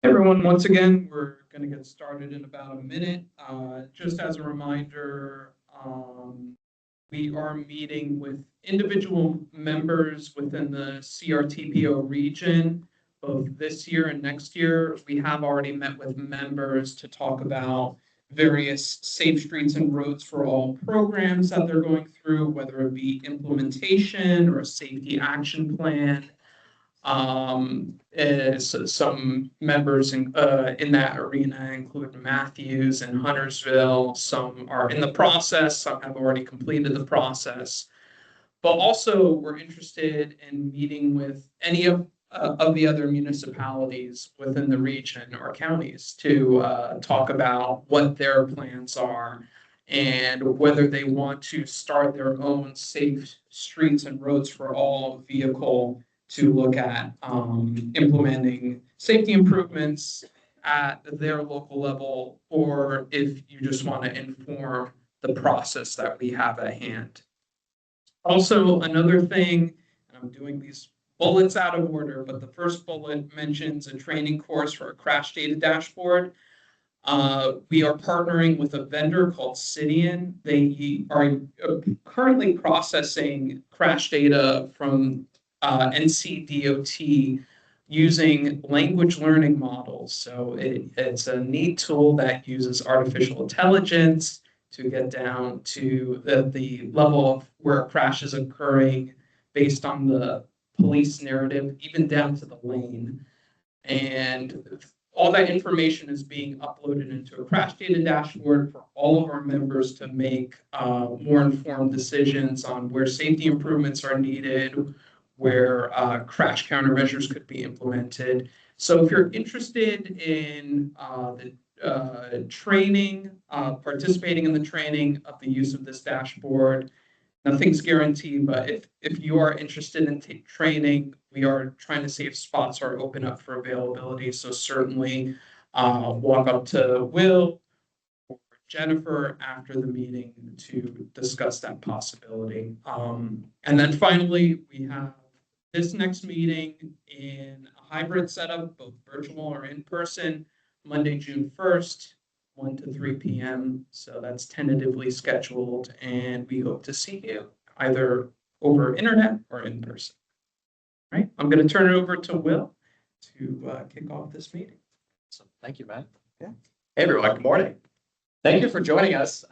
Everyone, once again, we're going to get started in about a minute. Just as a reminder, we are meeting with individual members within the CRTPO region, both this year and next year. We have already met with members to talk about various Safe Streets and Roads for All programs that they're going through, whether it be implementation or a safety action plan. Some members in that arena include Matthews and Huntersville. Some are in the process, some have already completed the process. But also, we're interested in meeting with any of the other municipalities within the region or counties to talk about what their plans are and whether they want to start their own Safe Streets and Roads for All vehicle to look at implementing safety improvements at their local level, or if you just want to inform the process that we have at hand. Also, another thing, and I'm doing these bullets out of order, but the first bullet mentions a training course for a crash data dashboard. We are partnering with a vendor called Cidian. They are currently processing crash data from NCDOT using language learning models. So it's a neat tool that uses artificial intelligence to get down to the level of where a crash is occurring based on the police narrative, even down to the lane. And all that information is being uploaded into a crash data dashboard for all of our members to make more informed decisions on where safety improvements are needed, where crash countermeasures could be implemented. So if you're interested in the training, participating in the training of the use of this dashboard, nothing's guaranteed, but if you are interested in training, we are trying to see if spots are open up for availability. So certainly walk up to Will or Jennifer after the meeting to discuss that possibility. And then finally, we have this next meeting in a hybrid setup, both virtual or in person, Monday, June 1st, 1 to 3 p.m. So that's tentatively scheduled, and we hope to see you either over internet or in person. All right, I'm going to turn it over to Will to kick off this meeting. So thank you, Matt. Yeah. Hey, everyone. Good morning. Thank you for joining us.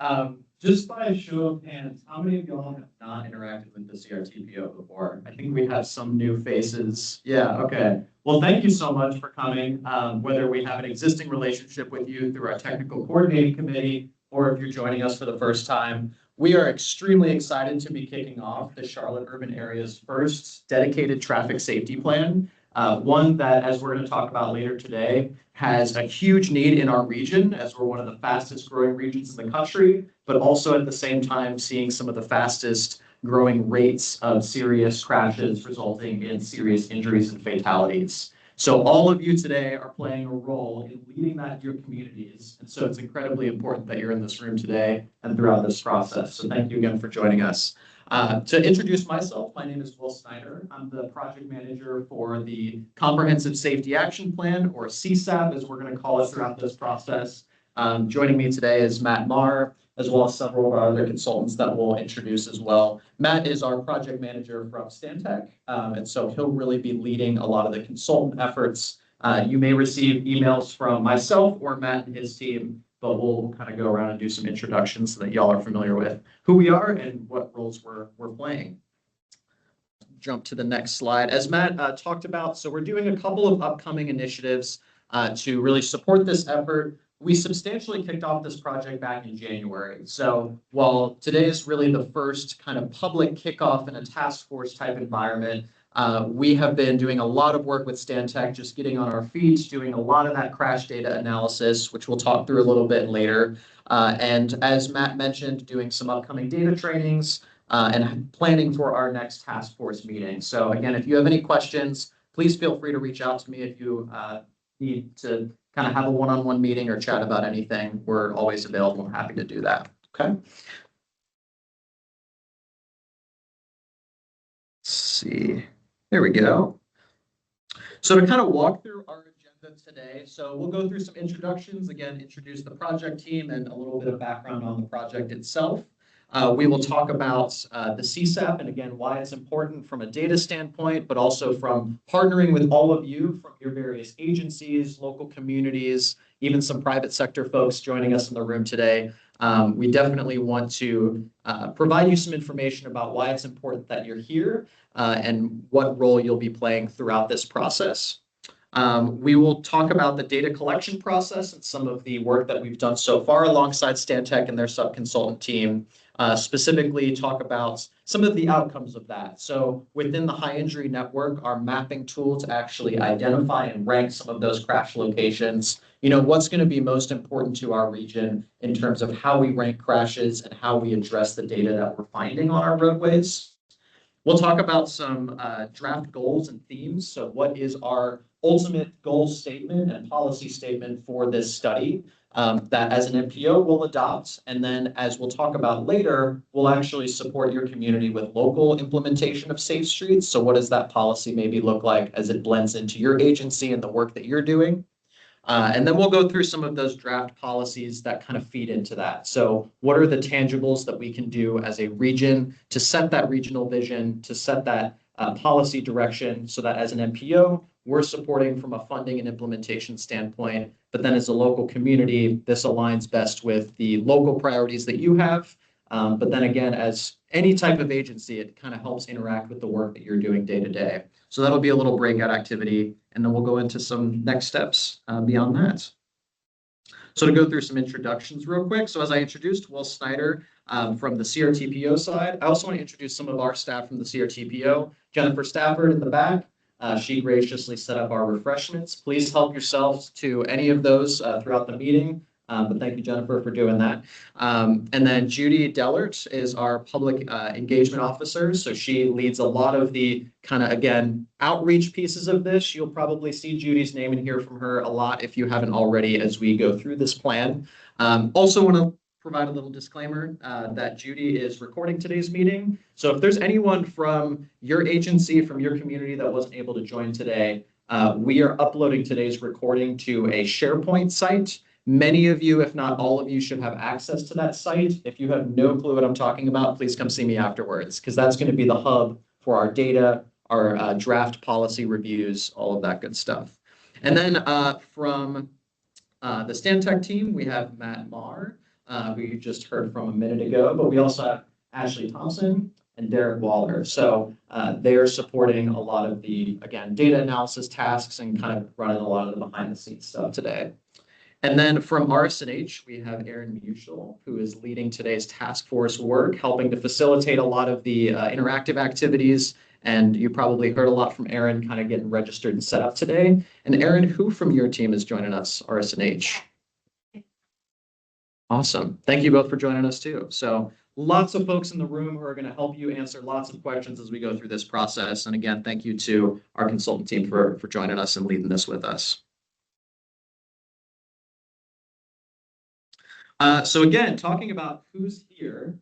Just by a show of hands, how many of y'all have not interacted with the CRTPO before? I think we have some new faces. Yeah, okay. Well, thank you so much for coming. Whether we have an existing relationship with you through our technical coordinating committee, or if you're joining us for the first time, we are extremely excited to be kicking off the Charlotte urban area's first dedicated traffic safety plan. One that, as we're going to talk about later today, has a huge need in our region, as we're one of the fastest growing regions in the country, but also at the same time seeing some of the fastest growing rates of serious crashes resulting in serious injuries and fatalities. So all of you today are playing a role in leading that in your communities. And so it's incredibly important that you're in this room today and throughout this process. So thank you again for joining us. To introduce myself, my name is Will Snyder. I'm the project manager for the Comprehensive Safety Action Plan, or CSAP, as we're going to call it throughout this process. Joining me today is Matt Marr, as well as several of our other consultants that we'll introduce as well. Matt is our project manager from Stantec, and so he'll really be leading a lot of the consultant efforts. You may receive emails from myself or Matt and his team, but we'll kind of go around and do some introductions so that y'all are familiar with who we are and what roles we're playing. Jump to the next slide. As Matt talked about, so we're doing a couple of upcoming initiatives to really support this effort. We substantially kicked off this project back in January. So while today is really the first kind of public kickoff in a task force type environment, we have been doing a lot of work with Stantec, just getting on our feet, doing a lot of that crash data analysis, which we'll talk through a little bit later. And as Matt mentioned, doing some upcoming data trainings and planning for our next task force meeting. So again, if you have any questions, please feel free to reach out to me if you need to kind of have a one-on-one meeting or chat about anything. We're always available and happy to do that. Okay. Let's see. There we go. So to kind of walk through our agenda today, today. So we'll go through some introductions, again, introduce the project team and a little bit of background on the project itself. We will talk about the CSAP and again, why it's important from a data standpoint, but also from partnering with all of you from your various agencies, local communities, even some private sector folks joining us in the room today. We definitely want to provide you some information about why it's important that you're here and what role you'll be playing throughout this process. We will talk about the data collection process and some of the work that we've done so far alongside Stantec and their sub-consultant team. Specifically talk about some of the outcomes of that. So within the high injury network, our mapping tool to actually identify and rank some of those crash locations, what's going to be most important to our region in terms of how we rank crashes and how we address the data that we're finding on our roadways. We'll talk about some draft goals and themes. So what is our ultimate goal statement and policy statement for this study that as an NPO we'll adopt. And then as we'll talk about later, we'll actually support your community with local implementation of safe streets. So what does that policy maybe look like as it blends into your agency and the work that you're doing? And then we'll go through some of those draft policies that kind of feed into that. So what are the tangibles that we can do as a region to set that regional vision, to set that policy direction so that as an NPO, we're supporting from a funding and implementation standpoint, but then as a local community, this aligns best with the local priorities that you have. But then again, as any type of agency, it kind of helps interact with the work that you're doing day to day. So that'll be a little breakout activity, and then we'll go into some next steps beyond that. So to go through some introductions real quick. So as I introduced Will Snyder from the CRTPO side, I also want to introduce some of our staff from the CRTPO. Jennifer Stafford in the back. She graciously set up our refreshments. Please help yourselves to any of those throughout the meeting. But thank you, Jennifer, for doing that. And then Judy Dellert is our public engagement officer. So she leads a lot of the kind of, again, outreach pieces of this. You'll probably see Judy's name and hear from her a lot if you haven't already as we go through this plan. Also want to provide a little disclaimer that Judy is recording today's meeting. So if there's anyone from your agency, from your community that wasn't able to join today, we are uploading today's recording to a SharePoint site. Many of you, if not all of you, should have access to that site. If you have no clue what I'm talking about, please come see me afterwards, because that's going to be the hub for our data, our draft policy reviews, all of that good stuff. And then from the Stantec team, we have Matt Marr, who you just heard from a minute ago, but we also have Ashley Thompson and Derek Waller. So they're supporting a lot of the, again, data analysis tasks and kind of running a lot of the behind the scenes stuff today. And then from RSNH, we have Aaron Muschel, who is leading today's task force work, helping to facilitate a lot of the interactive activities. And you probably heard a lot from Aaron kind of getting registered and set up today. And Aaron, who from your team is joining us, RSNH? Awesome. Thank you both for joining us too. So lots of folks in the room who are going to help you answer lots of questions as we go through this process. And again, thank you to our consultant team for joining us and leading this with us. So again, talking about who's here,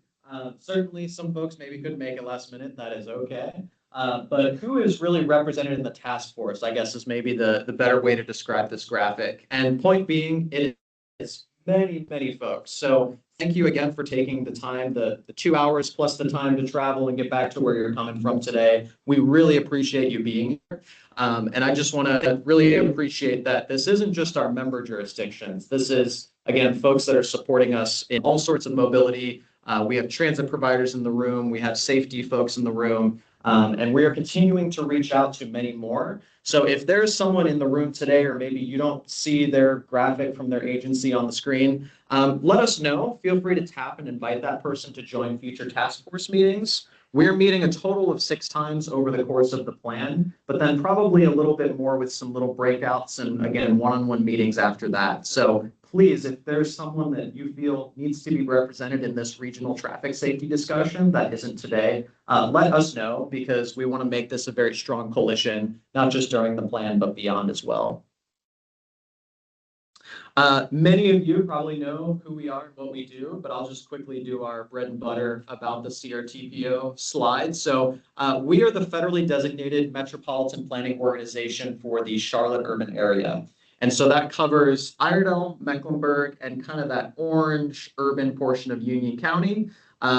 certainly some folks maybe couldn't make it last minute. That is okay. But who is really represented in the task force, I guess, is maybe the better way to describe this graphic. And point being, it is many, many folks. So thank you again for taking the time, the 2 hours plus the time to travel and get back to where you're coming from today. We really appreciate you being here. And I just want to really appreciate that this isn't just our member jurisdictions. This is, again, folks that are supporting us in all sorts of mobility. We have transit providers in the room. We have safety folks in the room. And we are continuing to reach out to many more. So if there's someone in the room today, or maybe you don't see their graphic from their agency on the screen, let us know. Feel free to tap and invite that person to join future task force meetings. We're meeting a total of 6 times over the course of the plan, but then probably a little bit more with some little breakouts and, again, one-on-one meetings after that. So please, if there's someone that you feel needs to be represented in this regional traffic safety discussion that isn't today, let us know, because we want to make this a very strong coalition, not just during the plan, but beyond as well. Many of you probably know who we are and what we do, but I'll just quickly do our bread and butter about the CRTPO slide. So we are the federally designated metropolitan planning organization for the Charlotte urban area. And so that covers Iredell, Mecklenburg, and kind of that orange urban portion of Union County.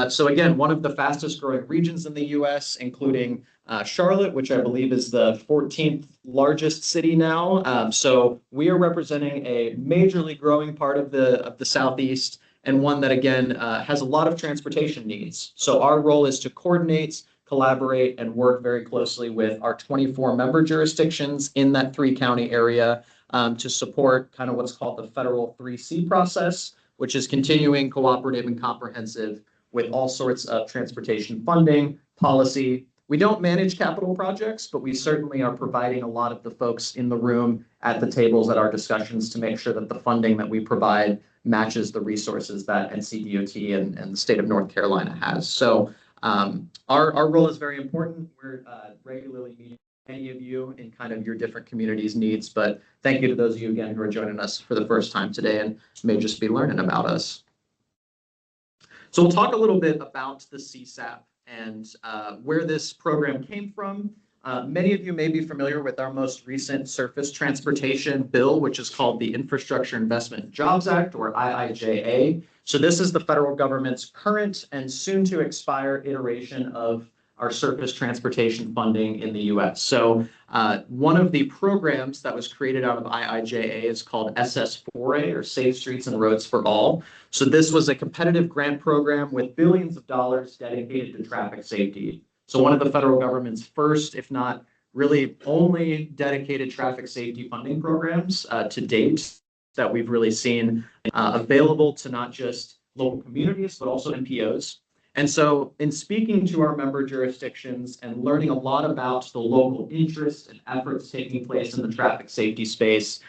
So again, one of the fastest growing regions in the US, including Charlotte, which I believe is the 14th largest city now. So we are representing a majorly growing part of the Southeast, and one that again has a lot of transportation needs. So our role is to coordinate, collaborate, and work very closely with our 24 member jurisdictions in that 3-county area to support kind of what's called the federal 3C process, which is continuing, cooperative, and comprehensive with all sorts of transportation funding, policy. We don't manage capital projects, but we certainly are providing a lot of the folks in the room at the tables at our discussions to make sure that the funding that we provide matches the resources that NCDOT and the state of North Carolina has. So our role is very important. We're regularly meeting many of you in kind of your different communities' needs, but thank you to those of you again who are joining us for the first time today and may just be learning about us. So we'll talk a little bit about the CSAP and where this program came from. Many of you may be familiar with our most recent surface transportation bill, which is called the Infrastructure Investment and Jobs Act, or IIJA. So this is the federal government's current and soon to expire iteration of our surface transportation funding in the US. So one of the programs that was created out of IIJA is called SS4A, or Safe Streets and Roads for All. So this was a competitive grant program with billions of dollars dedicated to traffic safety. So one of the federal government's first, if not really only, dedicated traffic safety funding programs to date that we've really seen available to not just local communities, but also NPOs. And so in speaking to our member jurisdictions and learning a lot about the local interests and efforts taking place in the traffic safety space,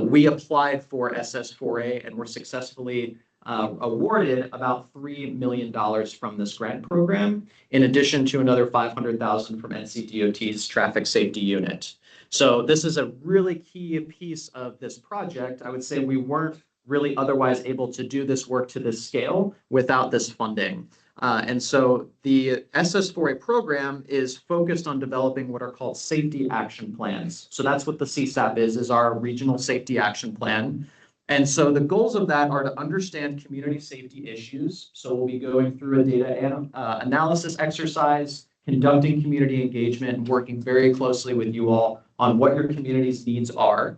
we applied for SS4A and were successfully awarded about $3 million from this grant program, in addition to another $500,000 from NCDOT's traffic safety unit. So this is a really key piece of this project. I would say we weren't really otherwise able to do this work to this scale without this funding. And so the SS4A program is focused on developing what are called safety action plans. So that's what the CSAP is our regional safety action plan. And so the goals of that are to understand community safety issues. So we'll be going through a data analysis exercise, conducting community engagement, and working very closely with you all on what your community's needs are.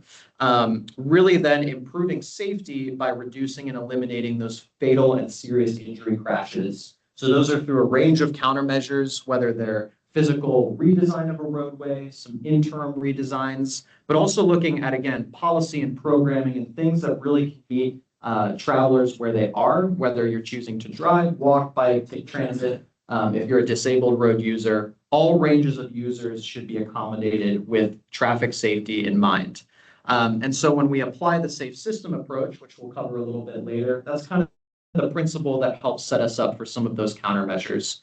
Really then improving safety by reducing and eliminating those fatal and serious injury crashes. So those are through a range of countermeasures, whether they're physical redesign of a roadway, some interim redesigns, but also looking at, again, policy and programming and things that really can meet travelers where they are, whether you're choosing to drive, walk, bike, take transit. If you're a disabled road user, all ranges of users should be accommodated with traffic safety in mind. And so when we apply the safe system approach, which we'll cover a little bit later, that's kind of the principle that helps set us up for some of those countermeasures.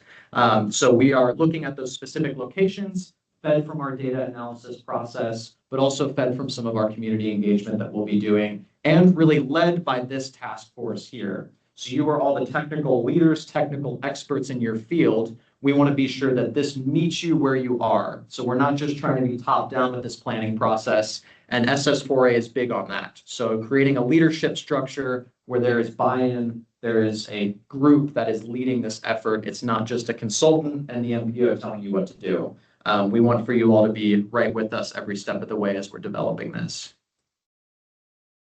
So we are looking at those specific locations, fed from our data analysis process, but also fed from some of our community engagement that we'll be doing, and really led by this task force here. So you are all the technical leaders, technical experts in your field. We want to be sure that this meets you where you are. So we're not just trying to be top down with this planning process, and SS4A is big on that. So creating a leadership structure where there is buy-in, there is a group that is leading this effort. It's not just a consultant and the MPO telling you what to do. We want for you all to be right with us every step of the way as we're developing this.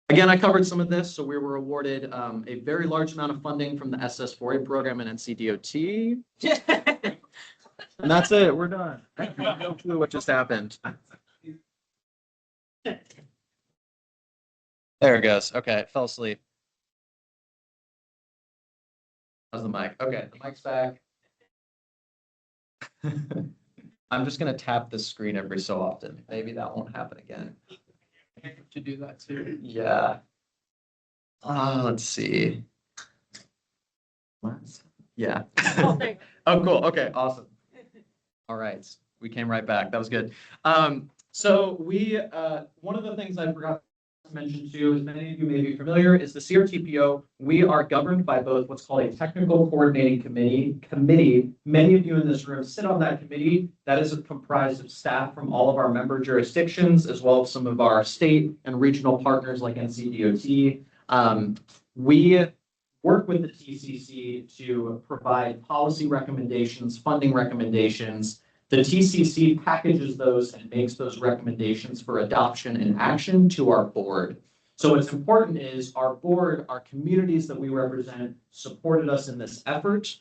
Again, I covered some of this. So we were awarded a very large amount of funding from the SS4A program and NCDOT. And that's it. We're done. No clue what just happened. There it goes. Okay, fell asleep. How's the mic? Okay, the mic's back. I'm just going to tap the screen every so often. Maybe that won't happen again. To do that too. Yeah. Let's see. What? Yeah. Oh, cool. Okay, awesome. All right. We came right back. That was good. So we, one of the things I forgot to to mention too, as many of you may be familiar, is the CRTPO. We are governed by both what's called a technical coordinating committee. Many of you in this room sit on that committee. That is comprised of staff from all of our member jurisdictions, as well as some of our state and regional partners like NCDOT. We work with the TCC to provide policy recommendations, funding recommendations. The TCC packages those and makes those recommendations for adoption and action to our board. So what's important is our board, our communities that we represent, supported us in this effort.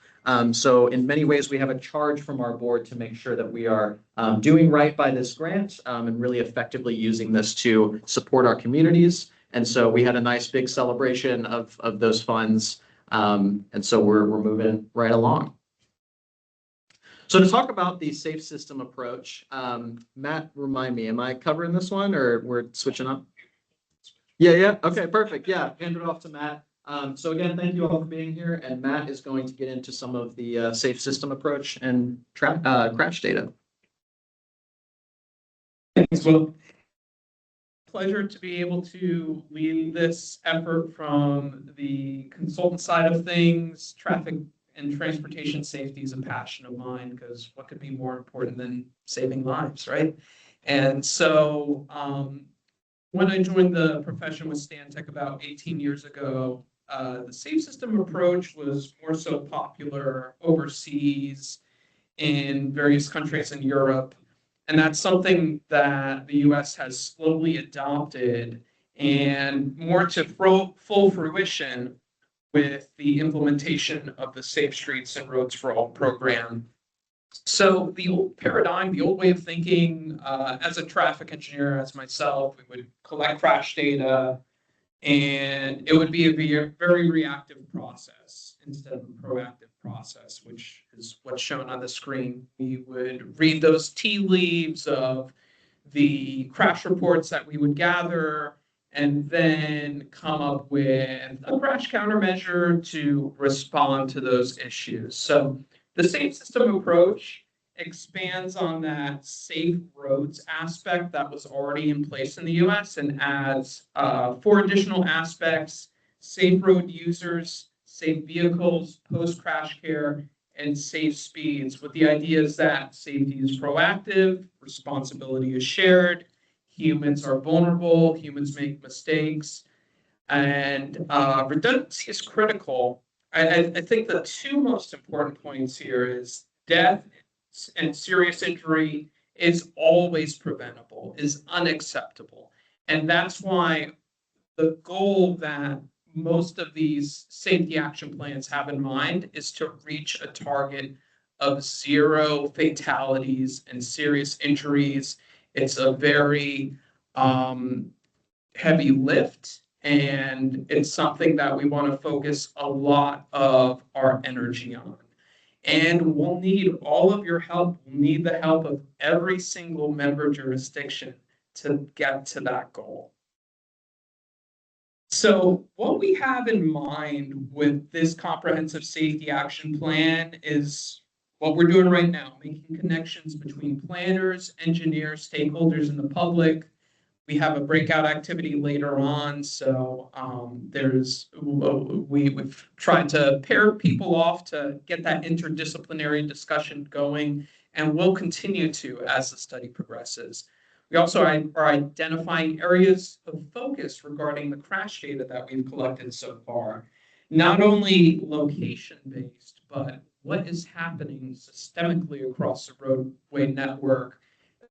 So in many ways, we have a charge from our board to make sure that we are doing right by this grant and really effectively using this to support our communities. And so we had a nice big celebration of those funds. And so we're moving right along. So to talk about the safe system approach, Matt, remind me, am I covering this one or we're switching up? Yeah. Okay, perfect. Yeah, hand it off to Matt. So again, thank you all for being here. And Matt is going to get into some of the safe system approach and crash data. Thanks, Will. Pleasure to be able to lead this effort from the consultant side of things. Traffic and transportation safety is a passion of mine because what could be more important than saving lives, right? And so when I joined the profession with Stantec about 18 years ago, the safe system approach was more so popular overseas in various countries in Europe. And that's something that the US has slowly adopted and more to full fruition with the implementation of the Safe Streets and Roads for All program. So the old paradigm, the old way of thinking, as a traffic engineer, as myself, we would collect crash data, and it would be a very reactive process instead of a proactive process, which is what's shown on the screen. We would read those tea leaves of the crash reports that we would gather, and then come up with a crash countermeasure to respond to those issues. So the safe system approach expands on that safe roads aspect that was already in place in the US and adds 4 additional aspects: safe road users, safe vehicles, post-crash care, and safe speeds, with the idea is that safety is proactive, responsibility is shared, humans are vulnerable, humans make mistakes, and redundancy is critical. I think the 2 most important points here is death and serious injury is always preventable, is unacceptable. And that's why the goal that most of these safety action plans have in mind is to reach a target of 0 fatalities and serious injuries. It's a very heavy lift, and it's something that we want to focus a lot of our energy on. And we'll need all of your help. We'll need the help of every single member jurisdiction to get to that goal. So what we have in mind with this comprehensive safety action plan is what we're doing right now, making connections between planners, engineers, stakeholders, and the public. We have a breakout activity later on, so we've tried to pair people off to get that interdisciplinary discussion going, and we'll continue to as the study progresses. We also are identifying areas of focus regarding the crash data that we've collected so far, not only location-based, but what is happening systemically across the roadway network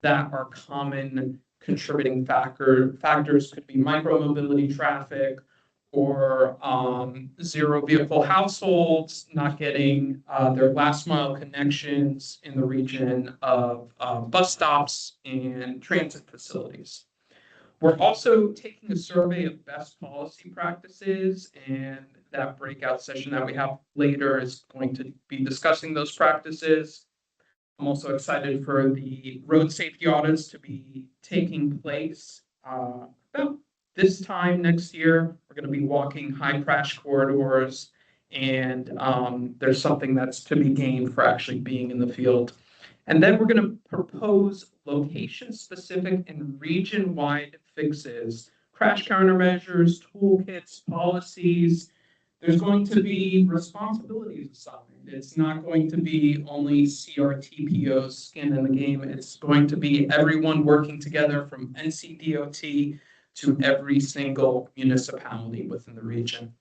that are common contributing factors. Could be micromobility traffic or 0 vehicle households not getting their last mile connections in the region of bus stops and transit facilities. We're also taking a survey of best policy practices, and that breakout session that we have later is going to be discussing those practices. I'm also excited for the road safety audits to be taking place about this time next year. We're going to be walking high crash corridors, and there's something that's to be gained for actually being in the field. And then we're going to propose location-specific and region-wide fixes crash countermeasures, toolkits, policies. There's going to be responsibilities assigned. It's not going to be only CRTPO's skin in the game. It's going to be everyone working together from NCDOT to every single municipality within the region.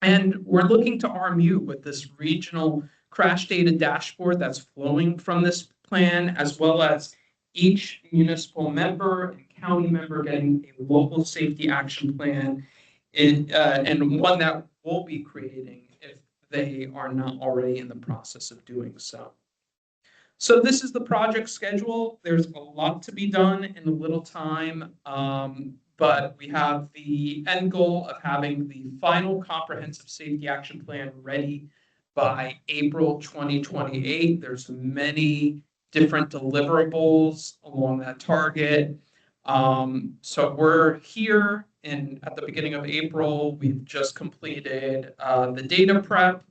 And we're looking to arm you with this regional crash data dashboard that's flowing from this plan, as well as each municipal member and county member getting a local safety action plan, and one that we'll be creating if they are not already in the process of doing so. So this is the project schedule. There's a lot to be done in a little time, but we have the end goal of having the final comprehensive safety action plan ready by April 2028. There's many different deliverables along that target. So we're here at the beginning of April. We've just completed the data prep.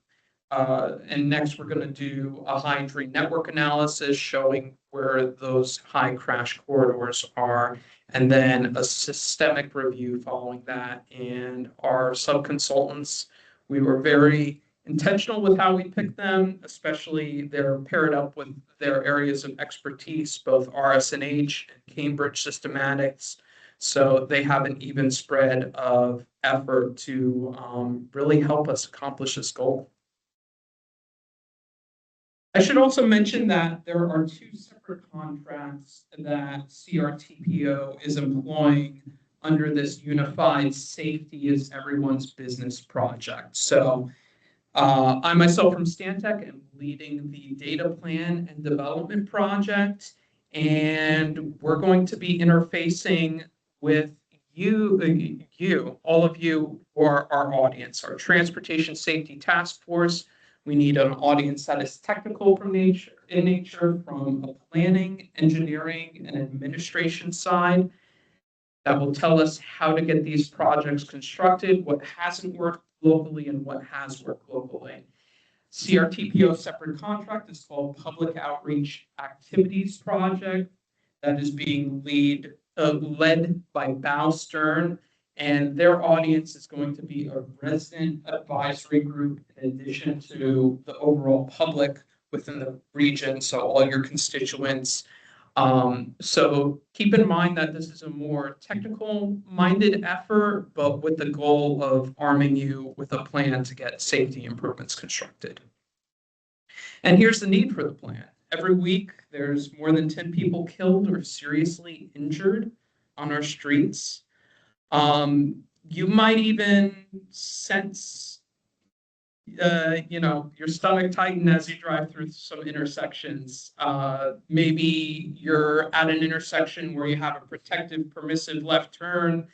And next, we're going to do a high injury network analysis showing where those high crash corridors are, and then a systemic review following that. And our sub-consultants, we were very intentional with how we picked them, especially they're paired up with their areas of expertise, both RSNH and Cambridge systematics. So they have an even spread of effort to really help us accomplish this goal. I should also mention that there are two separate contracts that CRTPO is employing under this Unified Safety is Everyone's Business project. So I myself from Stantec am leading the data plan and development project, and we're going to be interfacing with you, all of you, or our audience, our Transportation Safety Task Force. We need an audience that is technical in nature, from a planning, engineering, and administration side, that will tell us how to get these projects constructed, what hasn't worked locally and what has worked locally. CRTPO separate contract is called Public Outreach Activities Project, that is being led by Bow Stern, and their audience is going to be a resident advisory group in addition to the overall public within the region, so all your constituents. So keep in mind that this is a more technical-minded effort, but with the goal of arming you with a plan to get safety improvements constructed. And here's the need for the plan. Every week, there's more than 10 people killed or seriously injured on our streets. You might even sense, your stomach tighten as you drive through some intersections. Maybe you're at an intersection where you have a protective, permissive left turn,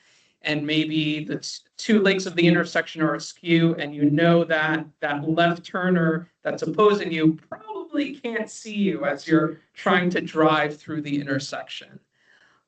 and maybe the two legs of the intersection are askew, and you know that that left turner that's opposing you probably can't see you as you're trying to drive through the intersection.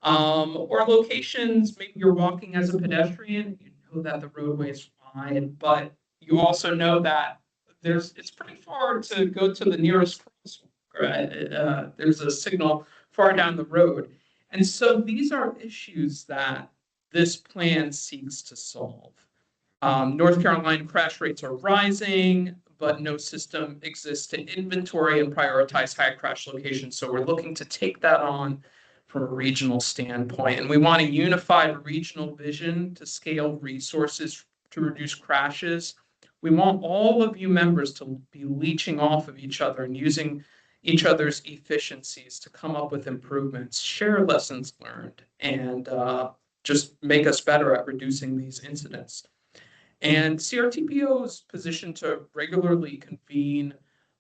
Or locations, maybe you're walking as a pedestrian, you know that the roadway is wide, but you also know that it's pretty far to go to the nearest crosswalk, right? There's a signal far down the road. And so these are issues that this plan seeks to solve. North Carolina crash rates are rising, but no system exists to inventory and prioritize high crash locations. So we're looking to take that on from a regional standpoint. And we want a unified regional vision to scale resources to reduce crashes. We want all of you members to be leeching off of each other and using each other's efficiencies to come up with improvements, share lessons learned, and just make us better at reducing these incidents. And CRTPO is positioned to regularly convene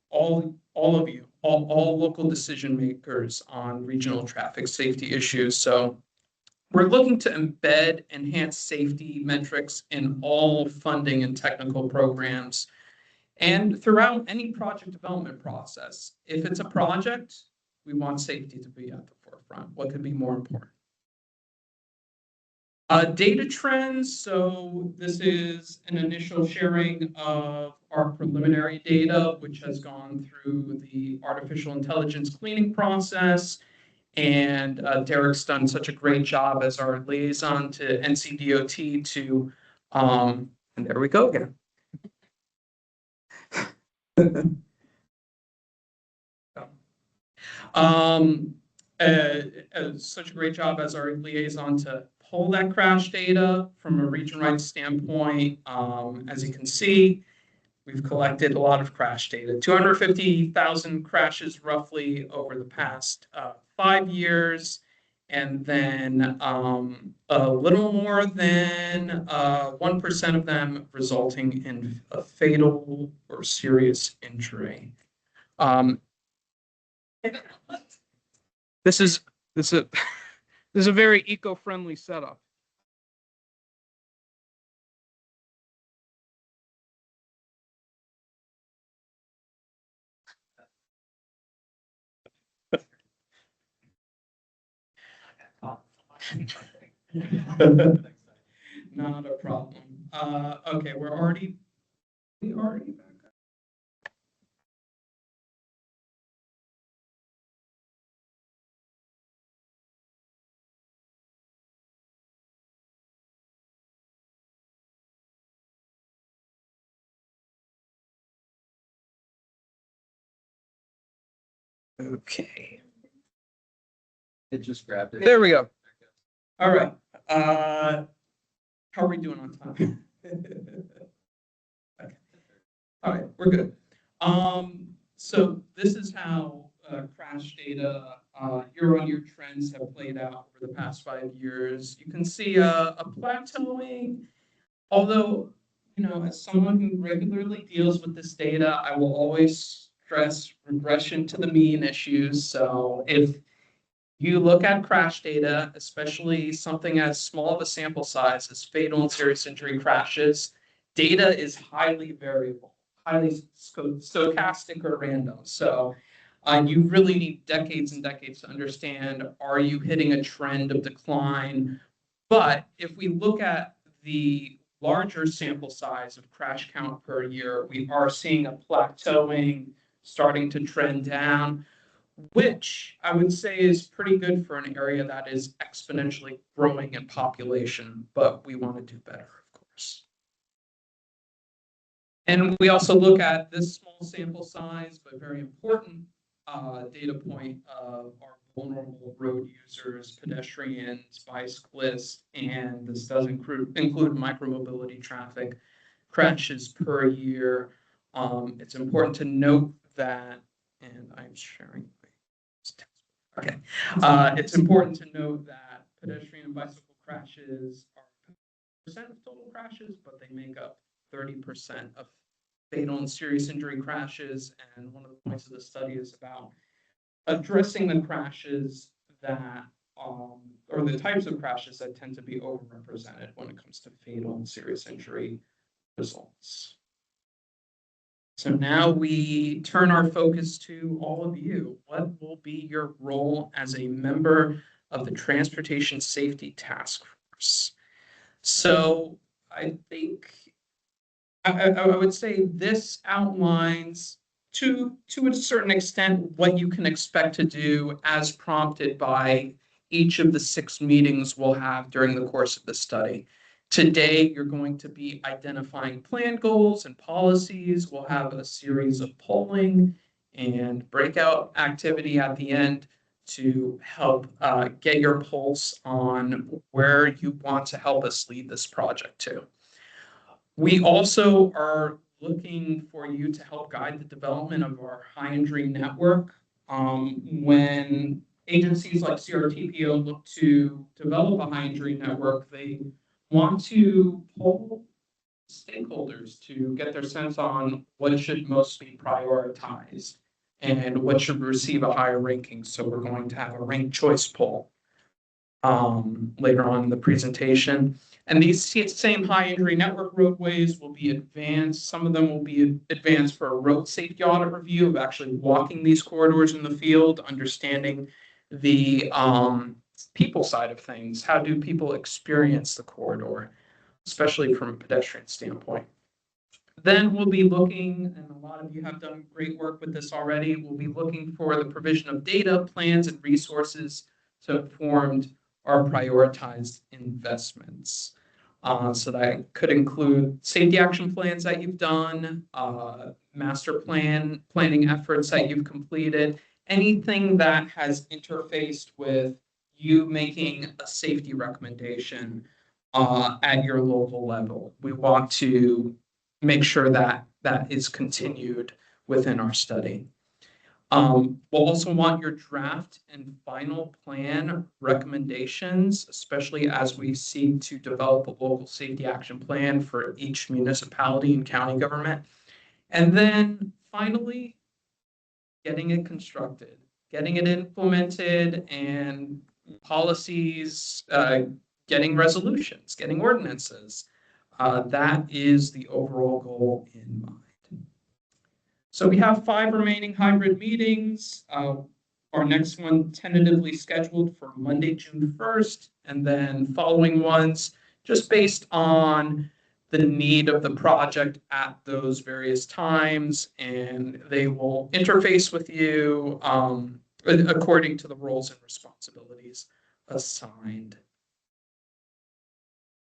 all of you, all local decision makers on regional traffic safety issues. So we're looking to embed enhanced safety metrics in all funding and technical programs and throughout any project development process. If it's a project, we want safety to be at the forefront. What could be more important? Data trends. So this is an initial sharing of our preliminary data, which has gone through the artificial intelligence cleaning process. And Derek's done such a great job as our liaison to NCDOT to, and there we go again. Such a great job as our liaison to pull that crash data from a region-wide standpoint. As you can see, we've collected a lot of crash data, 250,000 crashes roughly over the past 5 years, and then a little more than 1% of them resulting in a fatal or serious injury. This is a very eco-friendly setup. Not a problem. Okay, we already back. Okay. It just grabbed it. There we go. All right. How are we doing on time? Okay. All right, we're good. So this is how crash data year-on-year trends have played out over the past 5 years. You can see a plateauing, although, as someone who regularly deals with this data, I will always stress regression to the mean issues. So if you look at crash data, especially something as small of a sample size as fatal and serious injury crashes, data is highly variable, highly stochastic or random. So you really need decades and decades to understand, are you hitting a trend of decline? But if we look at the larger sample size of crash count per year, we are seeing a plateauing, starting to trend down, which I would say is pretty good for an area that is exponentially growing in population, but we want to do better, of course. And we also look at this small sample size, but very important data point of our vulnerable road users, pedestrians, bicyclists, and this does include micromobility traffic crashes per year. It's important to note that, and I'm sharing. Okay. It's important to note that pedestrian and bicycle crashes are percent of total crashes, but they make up 30% of fatal and serious injury crashes. And one of the points of the study is about addressing the crashes that, or the types of crashes that tend to be overrepresented when it comes to fatal and serious injury results. So now we turn our focus to all of you. What will be your role as a member of the Transportation Safety Task Force? So I think I would say this outlines to a certain extent what you can expect to do as prompted by each of the 6 meetings we'll have during the course of the study. Today, you're going to be identifying plan goals and policies. We'll have a series of polling and breakout activity at the end to help get your pulse on where you want to help us lead this project to. We also are looking for you to help guide the development of our high injury network. When agencies like CRTPO look to develop a high injury network, they want to poll stakeholders to get their sense on what should most be prioritized and what should receive a higher ranking. So we're going to have a ranked choice poll later on in the presentation. And these same high injury network roadways will be advanced. Some of them will be advanced for a road safety audit review of actually walking these corridors in the field, understanding the people side of things. How do people experience the corridor, especially from a pedestrian standpoint? Then we'll be looking, and a lot of you have done great work with this already, we'll be looking for the provision of data, plans, and resources to inform our prioritized investments. So that could include safety action plans that you've done, master planning efforts that you've completed, anything that has interfaced with you making a safety recommendation at your local level. We want to make sure that that is continued within our study. We'll also want your draft and final plan recommendations, especially as we seek to develop a local safety action plan for each municipality and county government. And then finally, getting it constructed, getting it implemented, and policies, getting resolutions, getting ordinances. That is the overall goal in mind. So we have 5 remaining hybrid meetings. Our next one tentatively scheduled for Monday, June 1st, and then following ones just based on the need of the project at those various times, and they will interface with you according to the roles and responsibilities assigned.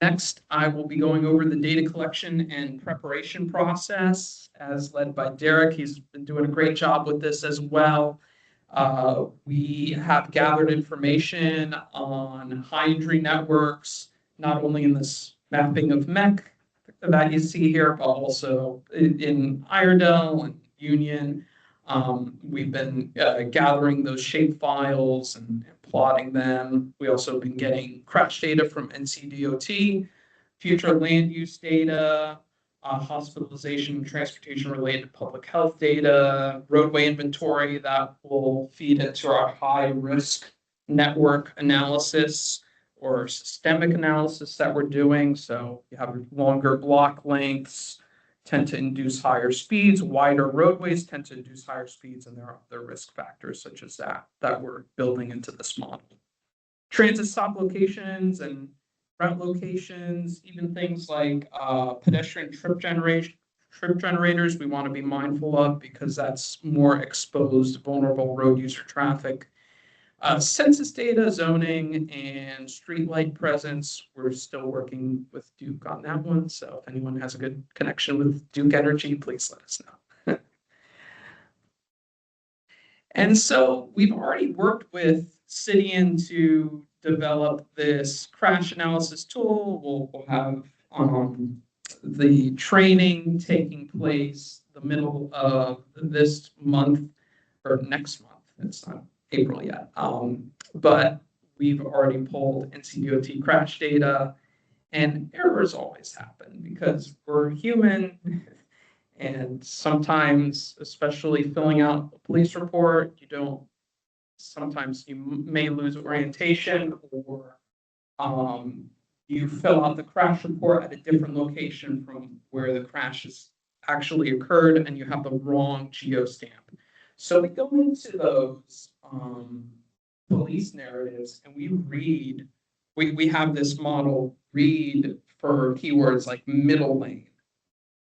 Next, I will be going over the data collection and preparation process as led by Derek. He's been doing a great job with this as well. We have gathered information on high injury networks, not only in this mapping of MEC that you see here, but also in Iredell and Union. We've been gathering those shape files and plotting them. We also have been getting crash data from NCDOT, future land use data, hospitalization and transportation related public health data, roadway inventory that will feed into our high risk network analysis or systemic analysis that we're doing. So you have longer block lengths, tend to induce higher speeds, wider roadways tend to induce higher speeds, and there are other risk factors such as that we're building into this model. Transit stop locations and route locations, even things like pedestrian trip generators we want to be mindful of because that's more exposed, vulnerable road user traffic. Census data, zoning, and streetlight presence. We're still working with Duke on that one. So if anyone has a good connection with Duke Energy, please let us know. And so we've already worked with Cidian to develop this crash analysis tool. We'll have the training taking place the middle of this month or next month. It's not April yet. But we've already pulled NCDOT crash data, and errors always happen because we're human. And sometimes, especially filling out a police report, sometimes you may lose orientation, or you fill out the crash report at a different location from where the crash has actually occurred, and you have the wrong geostamp. So we go into those police narratives and we have this model read for keywords like middle lane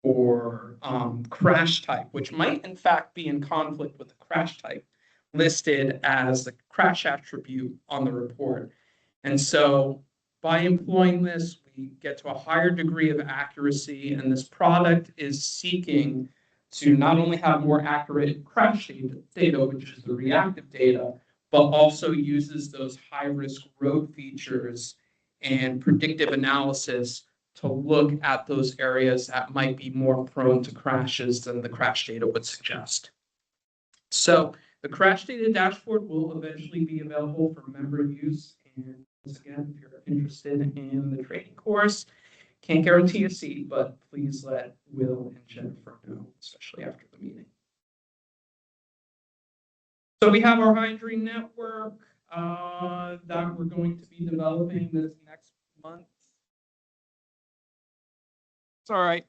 or crash type, which might in fact be in conflict with the crash type listed as the crash attribute on the report. And so by employing this, we get to a higher degree of accuracy, and this product is seeking to not only have more accurate crash data, which is the reactive data, but also uses those high-risk road features and predictive analysis to look at those areas that might be more prone to crashes than the crash data would suggest. So the crash data dashboard will eventually be available for member use. And once again, if you're interested in the training course, can't guarantee a seat, but please let Will and Jennifer know, especially after the meeting. So we have our high injury network that we're going to be developing this next month. It's all right.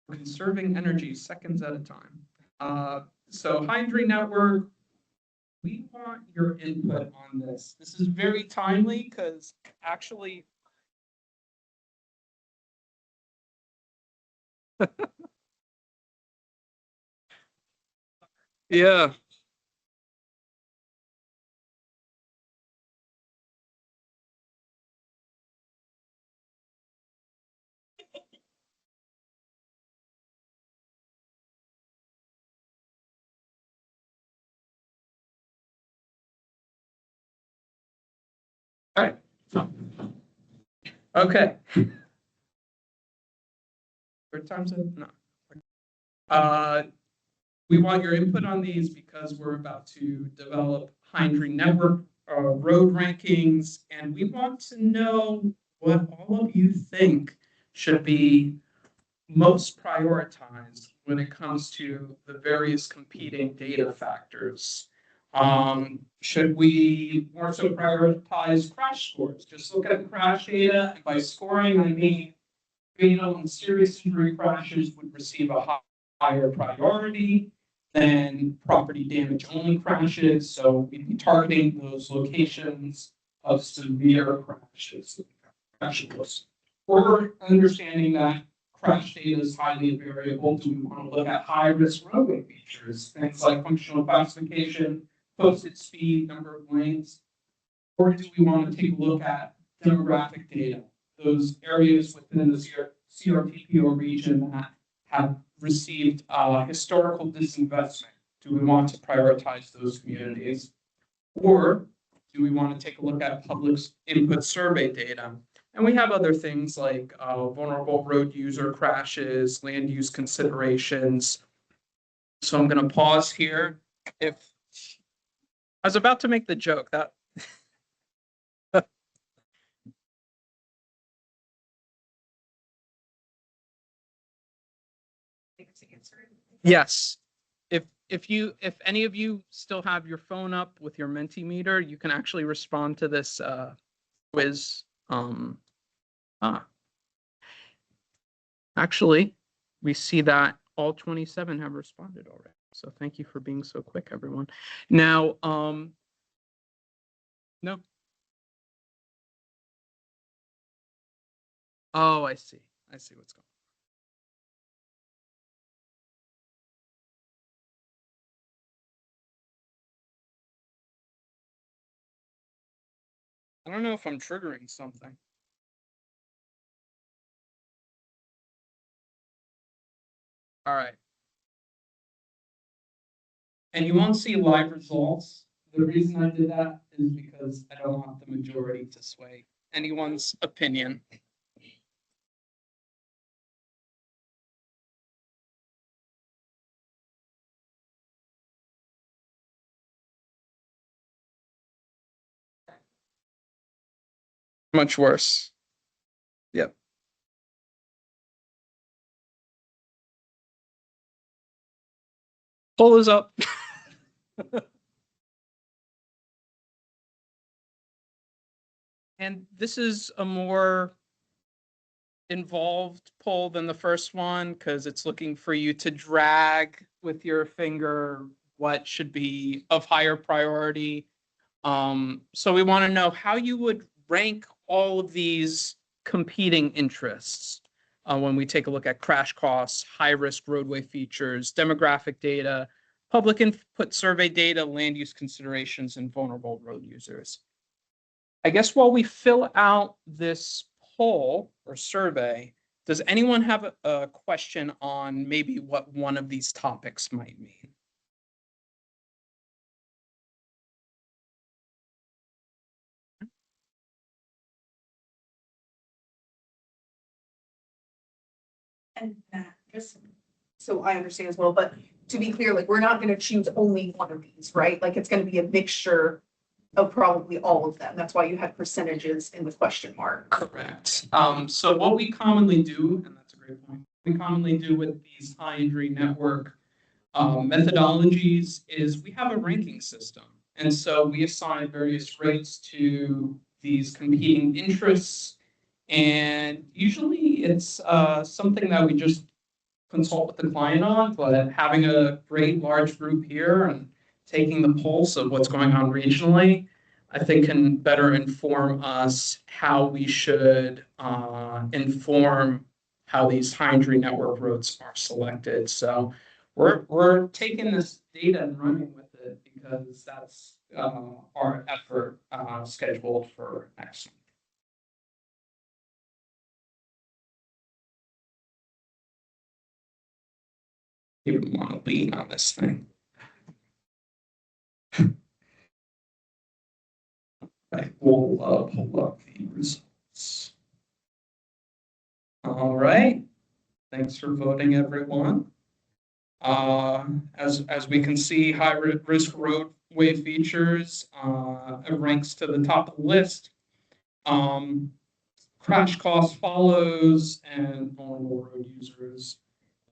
Conserving energy seconds at a time. So Hydri Network, we want your input on this. This is very timely because actually. Yeah. All right. Okay. Third time's it? No. We want your input on these because we're about to develop Hydri Network road rankings, and we want to know what all of you think should be most prioritized when it comes to the various competing data factors. Should we more so prioritize crash scores? Just look at the crash data, and by scoring, I mean fatal and serious injury crashes would receive a higher priority than property damage only crashes. So we'd be targeting those locations of severe crashes. Or understanding that crash data is highly variable, do we want to look at high risk roadway features, things like functional classification, posted speed, number of lanes? Or do we want to take a look at demographic data, those areas within the CRTPO region that have received historical disinvestment? Do we want to prioritize those communities? Or do we want to take a look at public input survey data? And we have other things like vulnerable road user crashes, land use considerations. So I'm going to pause here. If I was about to make the joke that yes. If any of you still have your phone up with your Mentimeter, you can actually respond to this quiz. Actually, we see that all 27 have responded already. So thank you for being so quick, everyone. Now, no. Oh, I see. I see what's going on. I don't know if I'm triggering something. All right. And you won't see live results. The reason I did that is because I don't want the majority to sway anyone's opinion. Much worse. Yep. Poll is up. And this is a more involved poll than the first one because it's looking for you to drag with your finger what should be of higher priority. So we want to know how you would rank all of these competing interests when we take a look at crash costs, high-risk roadway features, demographic data, public input survey data, land use considerations, and vulnerable road users. I guess while we fill out this poll or survey, does anyone have a question on maybe what one of these topics might mean? And that, just so I understand as well, but to be clear, like, we're not gonna choose only one of these, right? Like, it's gonna be a mixture of probably all of them. That's why you had percentages in the question mark. Correct. So what we commonly do, and that's a great point, we commonly do with these Hydri Network methodologies is we have a ranking system. And so we assign various rates to these competing interests. And usually it's something that we just consult with the client on, but having a great large group here and taking the pulse of what's going on regionally, I think can better inform us how we should inform how these high injury network roads are selected. So we're taking this data and running with it because that's our effort scheduled for next month. Even want to lean on this thing. I will pull up the results. All right. Thanks for voting, everyone. As we can see, high risk roadway features ranks to the top of the list. Crash cost follows, and vulnerable road users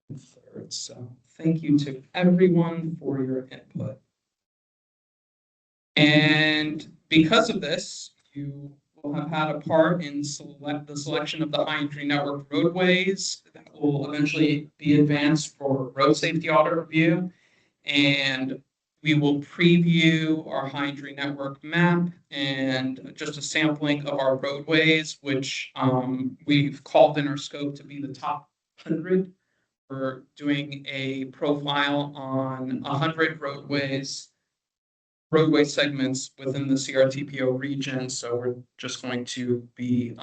in third. So thank you to everyone for your input. And because of this, you will have had a part in the selection of the high injury network roadways that will eventually be advanced for road safety audit review. And we will preview our high injury network map and just a sampling of our roadways, which we've called in our scope to be the top 100. We're doing a profile on 100 roadway segments within the CRTPO region. So we're just going to be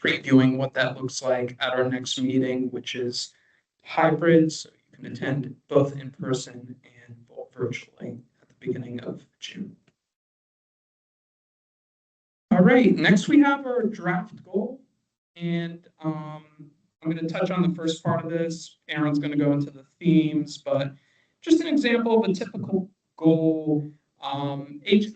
previewing what that looks like at our next meeting, which is hybrid. So you can attend both in person and virtually at the beginning of June. All right, next we have our draft goal. And I'm going to touch on the first part of this. Aaron's going to go into the themes, but just an example of a typical goal.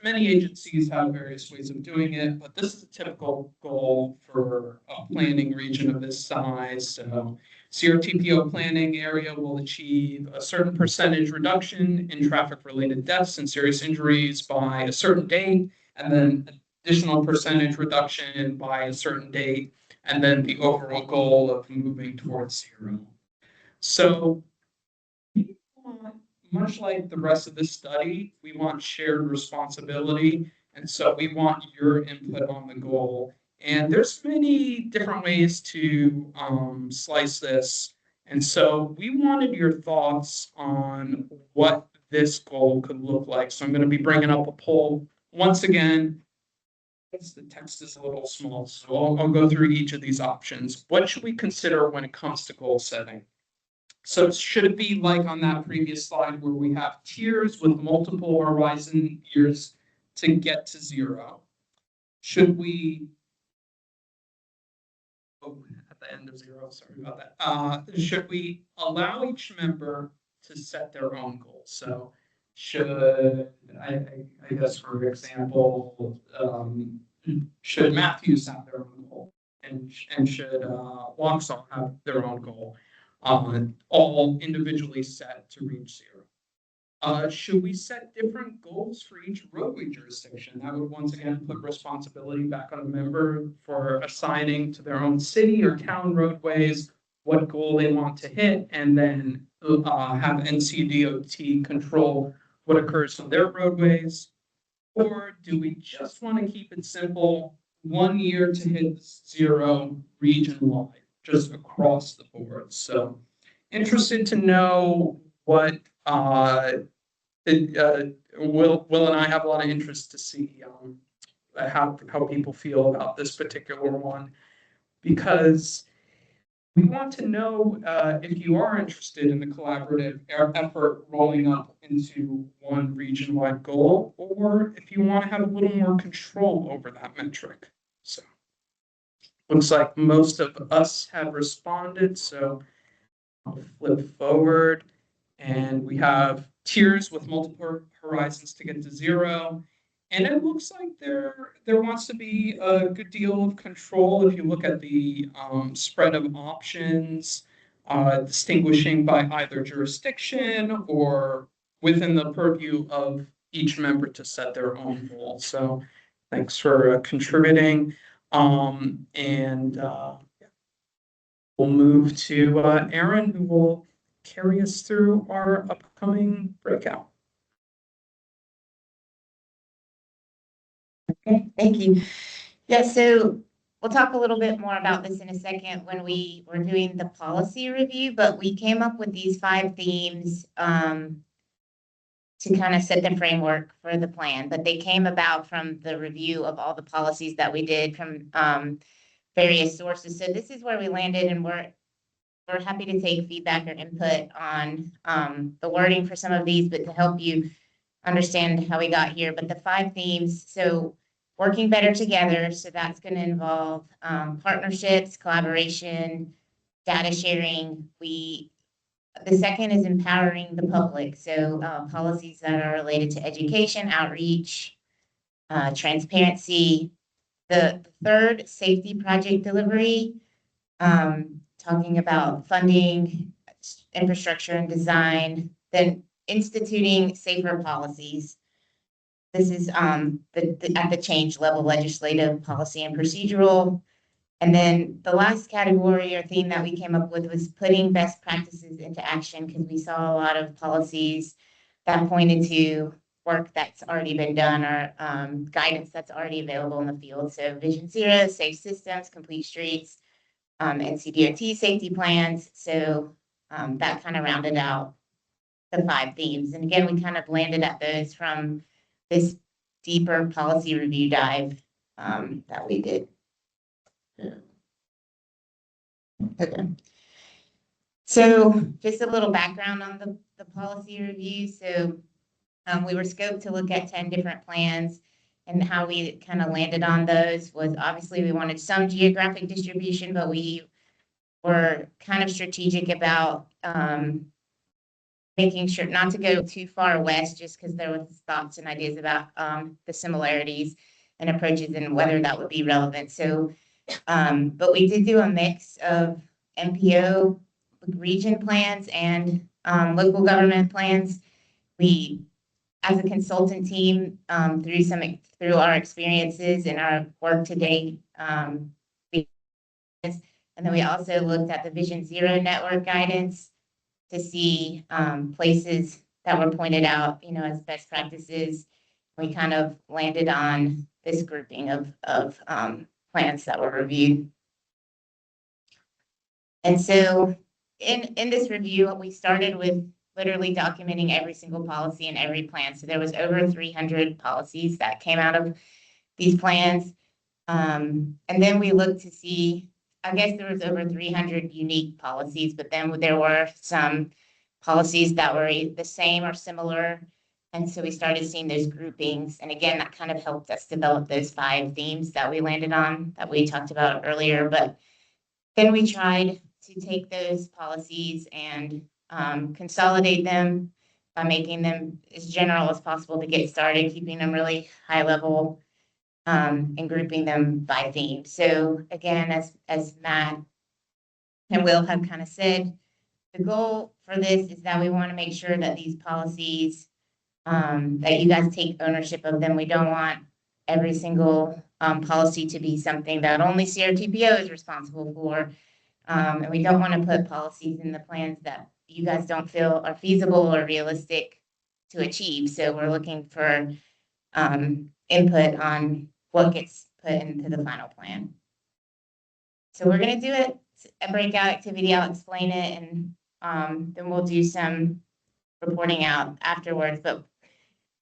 Many agencies have various ways of doing it, but this is a typical goal for a planning region of this size. So CRTPO planning area will achieve a certain percentage reduction in traffic-related deaths and serious injuries by a certain date, and then additional percentage reduction by a certain date, and then the overall goal of moving towards zero. So much like the rest of this study, we want shared responsibility. And so we want your input on the goal. And there's many different ways to slice this. And so we wanted your thoughts on what this goal could look like. So I'm going to be bringing up a poll once again. The text is a little small, so I'll go through each of these options. What should we consider when it comes to goal setting? So should it be like on that previous slide where we have tiers with multiple horizon years to get to zero? Should we, at the end of zero, sorry about that. Should we allow each member to set their own goals? So should, I guess, for example, should Matthews have their own goal? And should Waxhaw have their own goal? All individually set to reach zero. Should we set different goals for each roadway jurisdiction? That would once again put responsibility back on a member for assigning to their own city or town roadways what goal they want to hit, and then have NCDOT control what occurs on their roadways. Or do we just want to keep it simple, 1 year to hit zero region-wide, just across the board? So interested to know what Will and I have a lot of interest to see how people feel about this particular one, because we want to know if you are interested in the collaborative effort rolling up into one region-wide goal, or if you want to have a little more control over that metric. So looks like most of us have responded, so I'll flip forward, and we have tiers with multiple horizons to get to zero. And it looks like there wants to be a good deal of control if you look at the spread of options, distinguishing by either jurisdiction or within the purview of each member to set their own goal. So thanks for contributing. We'll move to Aaron, who will carry us through our upcoming breakout. Okay, thank you. Yeah, so we'll talk a little bit more about this in a second when we were doing the policy review, but we came up with these 5 themes to kind of set the framework for the plan. But they came about from the review of all the policies that we did from various sources. So this is where we landed, and we're happy to take feedback or input on the wording for some of these, but to help you understand how we got here. But the 5 themes, so working better together, so that's going to involve partnerships, collaboration, data sharing. The second is empowering the public, so policies that are related to education, outreach, transparency. The third, safety project delivery, talking about funding, infrastructure and design, then instituting safer policies. This is at the change level, legislative, policy, and procedural. And then the last category or theme that we came up with was putting best practices into action, because we saw a lot of policies that pointed to work that's already been done or guidance that's already available in the field. So Vision Zero, safe systems, complete streets, NCDOT safety plans. So that kind of rounded out the 5 themes. And again, we kind of landed at those from this deeper policy review dive that we did. Okay. So just a little background on the policy review. So we were scoped to look at 10 different plans, and how we kind of landed on those was obviously we wanted some geographic distribution, but we were kind of strategic about making sure not to go too far west, just because there was thoughts and ideas about the similarities and approaches and whether that would be relevant. So, but we did do a mix of MPO region plans and local government plans. We, as a consultant team, through our experiences and our work to date, and then we also looked at the Vision Zero network guidance to see places that were pointed out, as best practices. We kind of landed on this grouping of plans that were reviewed. And so in this review, we started with literally documenting every single policy and every plan. So there was over 300 policies that came out of these plans. And then we looked to see, I guess there was over 300 unique policies, but then there were some policies that were the same or similar. And so we started seeing those groupings. And again, that kind of helped us develop those 5 themes that we landed on that we talked about earlier. But then we tried to take those policies and consolidate them by making them as general as possible to get started, keeping them really high level, and grouping them by theme. So again, as Matt and Will have kind of said, the goal for this is that we want to make sure that these policies, that you guys take ownership of them. We don't want every single policy to be something that only CRTPO is responsible for. And we don't want to put policies in the plans that you guys don't feel are feasible or realistic to achieve. So we're looking for input on what gets put into the final plan. So we're going to do a breakout activity. I'll explain it, and then we'll do some reporting out afterwards. But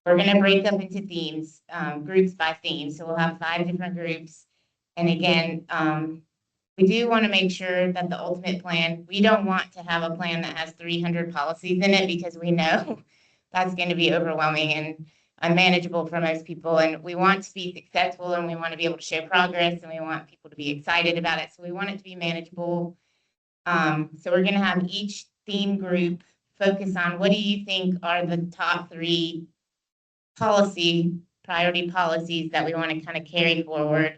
we're going to break up into themes, groups by theme. So we'll have 5 different groups. And again, we do want to make sure that the ultimate plan, we don't want to have a plan that has 300 policies in it, because we know that's going to be overwhelming and unmanageable for most people. And we want to be successful, and we want to be able to show progress, and we want people to be excited about it. So we want it to be manageable. So we're going to have each theme group focus on what do you think are the top 3 priority policies that we want to kind of carry forward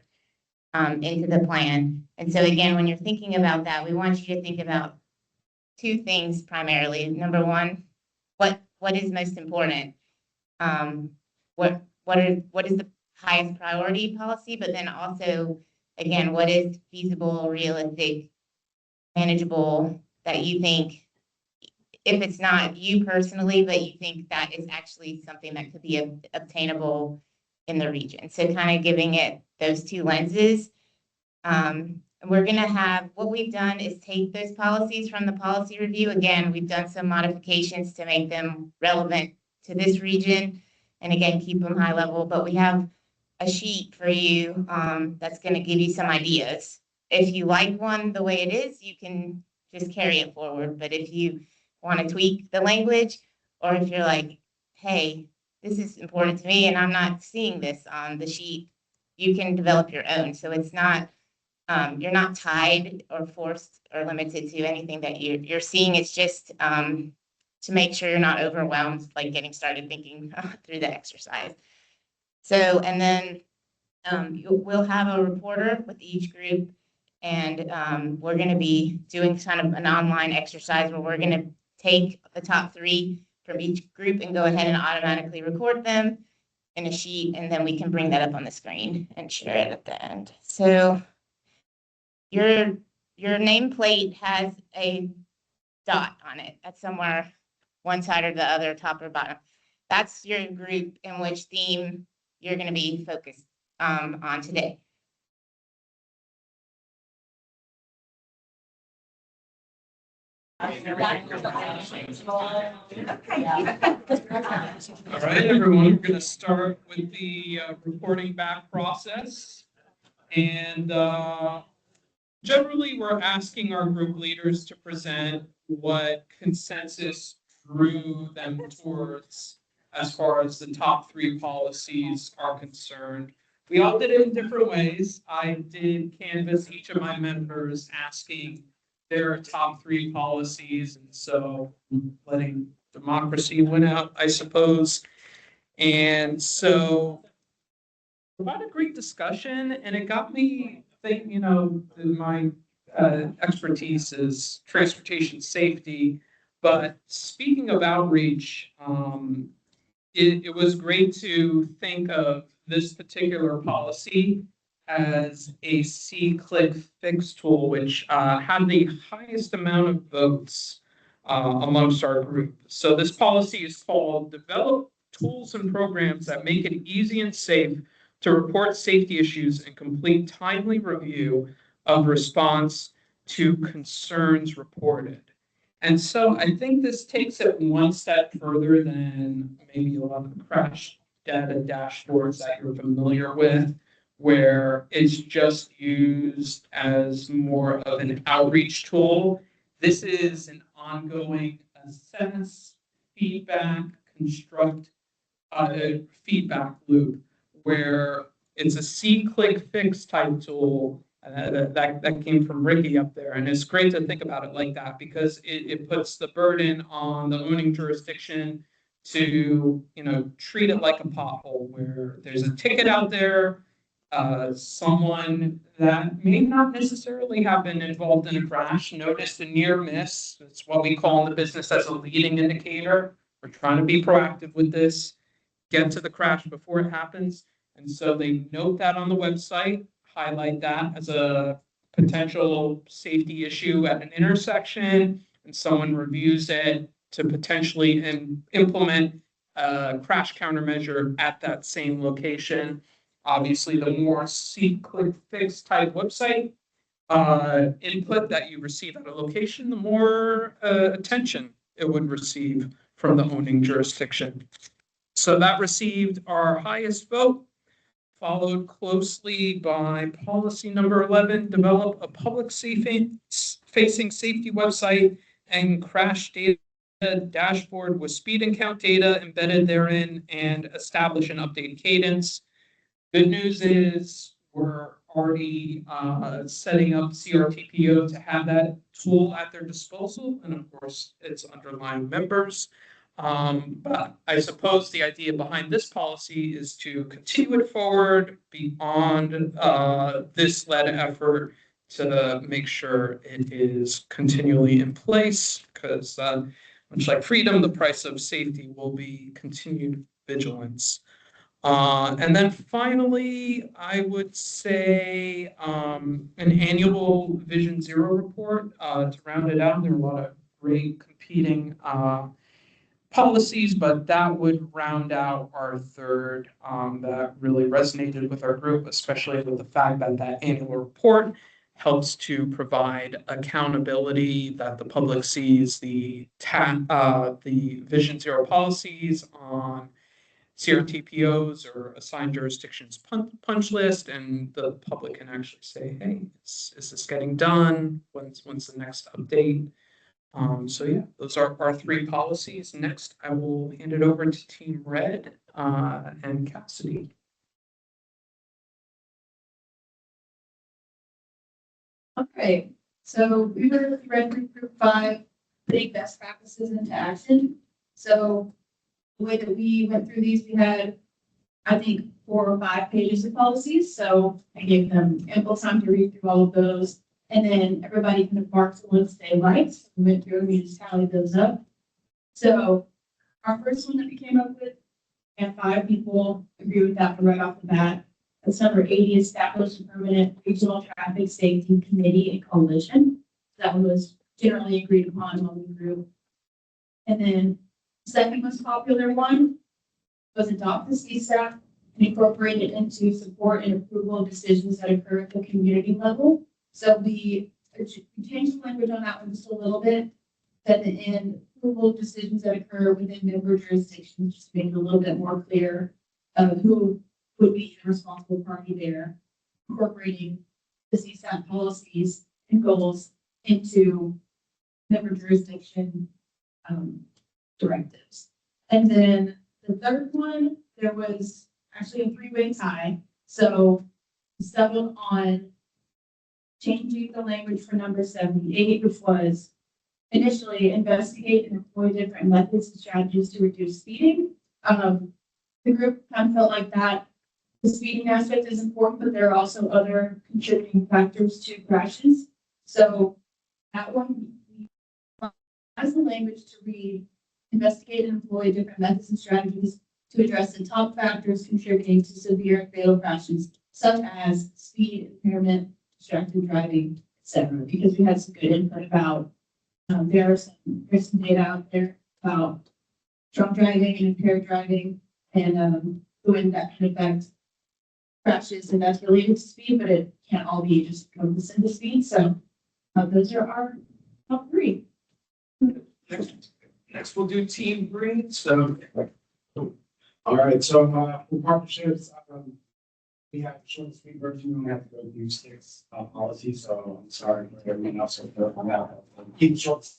into the plan. And so again, when you're thinking about that, we want you to think about 2 things primarily. Number 1, what is most important? What is the highest priority policy? But then also, again, what is feasible, realistic, manageable, that you think, if it's not you personally, but you think that is actually something that could be obtainable in the region. So kind of giving it those two lenses. We're going to have, what we've done is take those policies from the policy review. Again, we've done some modifications to make them relevant to this region. And again, keep them high level, but we have a sheet for you that's going to give you some ideas. If you like one the way it is, you can just carry it forward. But if you want to tweak the language, or if you're like, hey, this is important to me and I'm not seeing this on the sheet, you can develop your own. So it's not, you're not tied or forced or limited to anything that you're seeing. It's just to make sure you're not overwhelmed, like getting started thinking through the exercise. So, and then we'll have a reporter with each group, and we're going to be doing kind of an online exercise where we're going to take the top 3 from each group and go ahead and automatically record them in a sheet, and then we can bring that up on the screen and share it at the end. So your nameplate has a dot on it at somewhere, one side or the other, top or bottom. That's your group in which theme you're going to be focused on today. All right, everyone, we're going to start with the reporting back process. And generally, we're asking our group leaders to present what consensus drew them towards as far as the top 3 policies are concerned. We all did it in different ways. I did canvass each of my members asking their top 3 policies, and so letting democracy win out, I suppose. And so we had a great discussion, and it got me thinking, my expertise is transportation safety, but speaking of outreach, it was great to think of this particular policy as a C-click fix tool, which had the highest amount of votes amongst our group. So this policy is called Develop Tools and Programs that Make It Easy and Safe to Report Safety Issues and Complete Timely Review of Response to Concerns Reported. And so I think this takes it one step further than maybe a lot of the crash data dashboards that you're familiar with, where it's just used as more of an outreach tool. This is an ongoing assess, feedback, construct feedback loop, where it's a C-click fix type tool. That came from Ricky up there, and it's great to think about it like that, because it puts the burden on the owning jurisdiction to treat it like a pothole, where there's a ticket out there. Someone that may not necessarily have been involved in a crash noticed a near miss. It's what we call in the business as a leading indicator. We're trying to be proactive with this, get to the crash before it happens. And so they note that on the website, highlight that as a potential safety issue at an intersection, and someone reviews it to potentially implement a crash countermeasure at that same location. Obviously, the more C-click fix type website input that you receive at a location, the more attention it would receive from the owning jurisdiction. So that received our highest vote, followed closely by policy number 11, develop a public-facing safety website and crash data dashboard with speed and count data embedded therein, and establish an updated cadence. Good news is we're already setting up CRTPO to have that tool at their disposal, and of course its underlying members. But I suppose the idea behind this policy is to continue it forward beyond this led effort to make sure it is continually in place, because much like freedom, the price of safety will be continued vigilance. And then finally, I would say an annual Vision Zero report to round it out. There are a lot of great competing policies, but that would round out our third that really resonated with our group, especially with the fact that that annual report helps to provide accountability that the public sees the Vision Zero policies on CRTPOs or assigned jurisdictions punch list, and the public can actually say, hey, is this getting done? When's the next update? So yeah, those are our three policies. Next, I will hand it over to Team Red and Cassidy. All right, so we were read through group 5, putting best practices into action. So the way that we went through these, we had, I think, 4 or 5 pages of policies. So I gave them ample time to read through all of those. And then everybody kind of marked the ones they liked. We went through and we just tallied those up. So our first one that we came up with, and 5 people agree with that right off the bat. That's number 80, establish a permanent regional traffic safety committee and coalition. That was generally agreed upon among the group. And then the second most popular one was adopt the CSAP and incorporate it into support and approval of decisions that occur at the community level. So we changed the language on that one just a little bit. At the end, approval of decisions that occur within member jurisdictions, just to make it a little bit more clear who would be the responsible party there, incorporating the CSAP policies and goals into member jurisdiction directives. And then the third one, there was actually a 3-way tie. So settled on changing the language for number 78, which was initially investigate and employ different methods and strategies to reduce speeding. The group kind of felt like that the speeding aspect is important, but there are also other contributing factors to crashes. So that one has the language to read, investigate and employ different methods and strategies to address the top factors contributing to severe and fatal crashes, such as speed, impairment, distracted driving, etc. Because we had some good input about there's some data out there about drunk driving and impaired driving and the way that can affect crashes, and that's related to speed, but it can't all be just cognizant of speed. So those are our top 3. Next we'll do Team Green. So, all right. So for partnerships, we have a short speed version. We have to go through 6 policies. So I'm sorry for everyone else on that. Keep it short.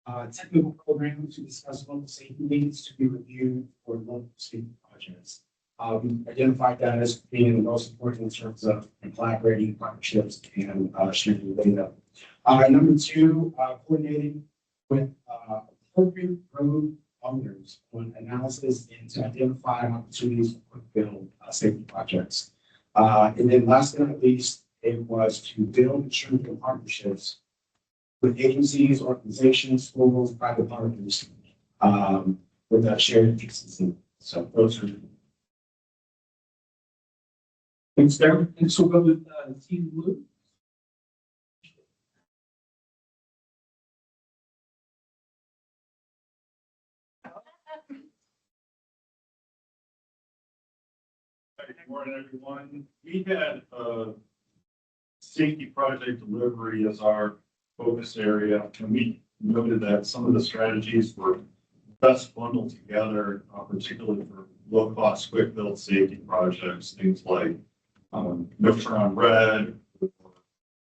A technical program to discuss local safety needs to be reviewed for local safety projects. We identified that as being the most important in terms of collaborating partnerships and sharing data. Number 2, coordinating with appropriate road owners on analysis and to identify opportunities for quick build safety projects. And then last but not least, it was to build and strengthen partnerships with agencies, organizations, schools, private partners, with that shared decency. So those are. thanks, Derek. Next we'll go with Team Blue. Good morning, everyone. We had safety project delivery as our focus area, and we noted that some of the strategies were best bundled together, particularly for low-cost, quick-build safety projects, things like no turn on red,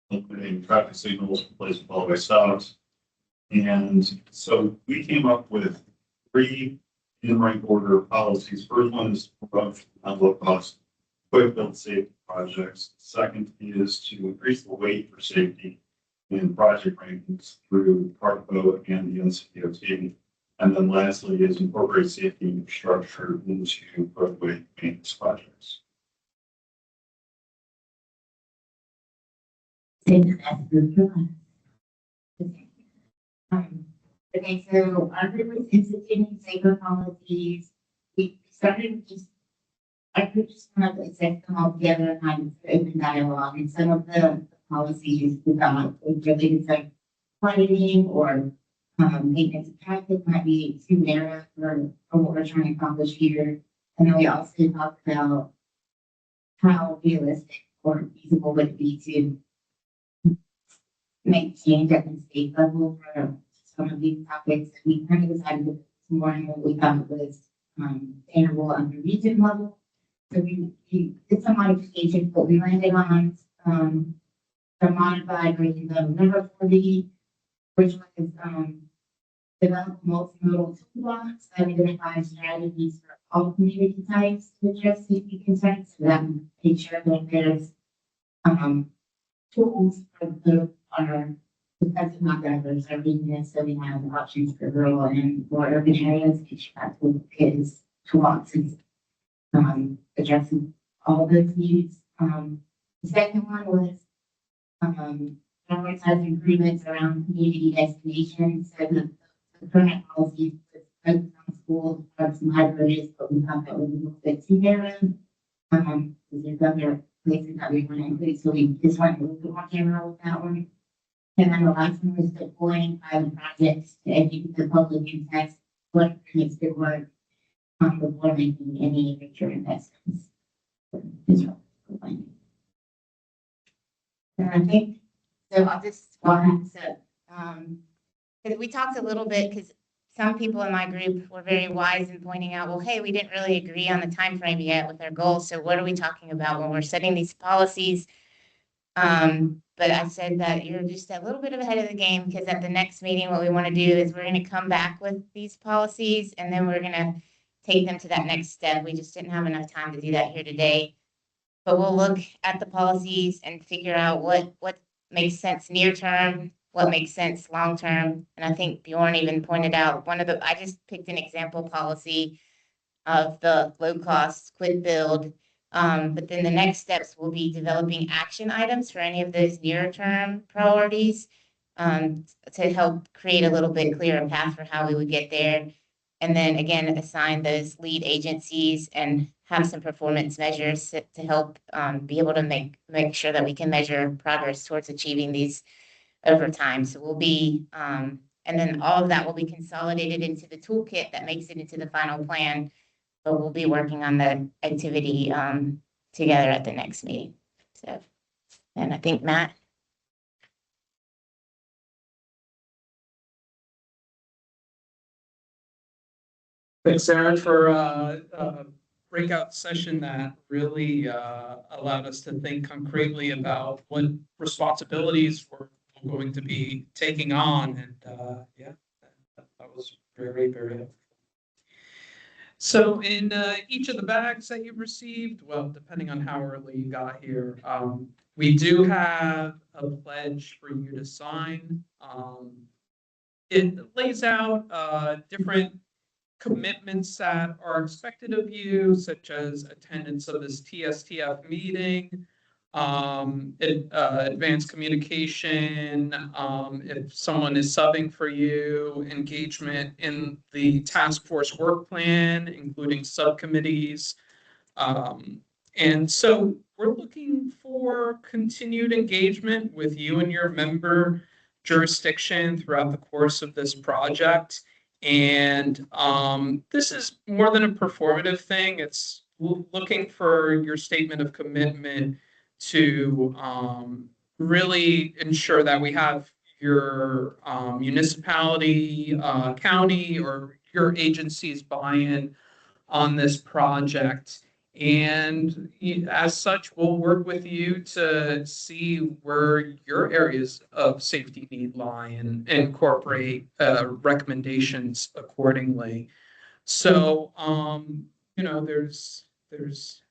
eliminating traffic signals, replacing follow-by stops. And so we came up with 3 in rank order policies. First one is on low-cost, quick-build safety projects. Second is to increase the weight for safety in project rankings through CRTPO and the NCDOT. And then lastly is incorporate safety infrastructure into roadway maintenance projects. Okay, so our group was instituting safer policies. We started with just, our group just kind of assessed them all together and had an open dialogue. And some of the policies we thought related to planning or maintenance of traffic might be too narrow for what we're trying to accomplish here. And then we also talked about how realistic or feasible would it be to make change at the state level for some of these topics. We kind of decided to focus more on what we thought was attainable on the region level. So we did some modifications, but we landed on the modified version of number 40, which was develop multimodal toolbox that identifies strategies for all community types to address safety concerns. So that make sure that there's tools for our defensive non-diverse our regions, so we have options for rural and more urban areas. Each tool is toolboxes addressing all of those needs. The second one was prioritize improvements around community destinations. So the current policy was focused on schools, parks, and libraries, but we thought that was a little bit too narrow. Because there's other places that we want to include, so we just went a little bit more general with that one. And then the last one was deploying pilot projects to educate the public and test what makes it work before making any major investments. And I think, so I'll just go ahead. So, because we talked a little bit, because some people in my group were very wise in pointing out, well, hey, we didn't really agree on the time frame yet with our goals. So what are we talking about when we're setting these policies? But I said that you're just a little bit ahead of the game, because at the next meeting, what we want to do is we're going to come back with these policies, and then we're going to take them to that next step. We just didn't have enough time to do that here today. But we'll look at the policies and figure out what makes sense near term, what makes sense long term. And I think Bjorn even pointed out I just picked an example policy of the low cost quick build. But then the next steps will be developing action items for any of those near term priorities to help create a little bit clearer path for how we would get there. And then again, assign those lead agencies and have some performance measures to help be able to make sure that we can measure progress towards achieving these over time. So we'll be, and then all of that will be consolidated into the toolkit that makes it into the final plan. But we'll be working on the activity together at the next meeting. So, and I think Matt. Thanks, Aaron, for a breakout session that really allowed us to think concretely about what responsibilities we're going to be taking on. And yeah, that was very, very helpful. So in each of the bags that you've received, well, depending on how early you got here, we do have a pledge for you to sign. It lays out different commitments that are expected of you, such as attendance of this TSTF meeting, advanced communication, if someone is subbing for you, engagement in the task force work plan, including subcommittees. And so we're looking for continued engagement with you and your member jurisdiction throughout the course of this project. And this is more than a performative thing. It's looking for your statement of commitment to really ensure that we have your municipality, county, or your agency's buy-in on this project. And as such, we'll work with you to see where your areas of safety need lie and incorporate recommendations accordingly. So, there's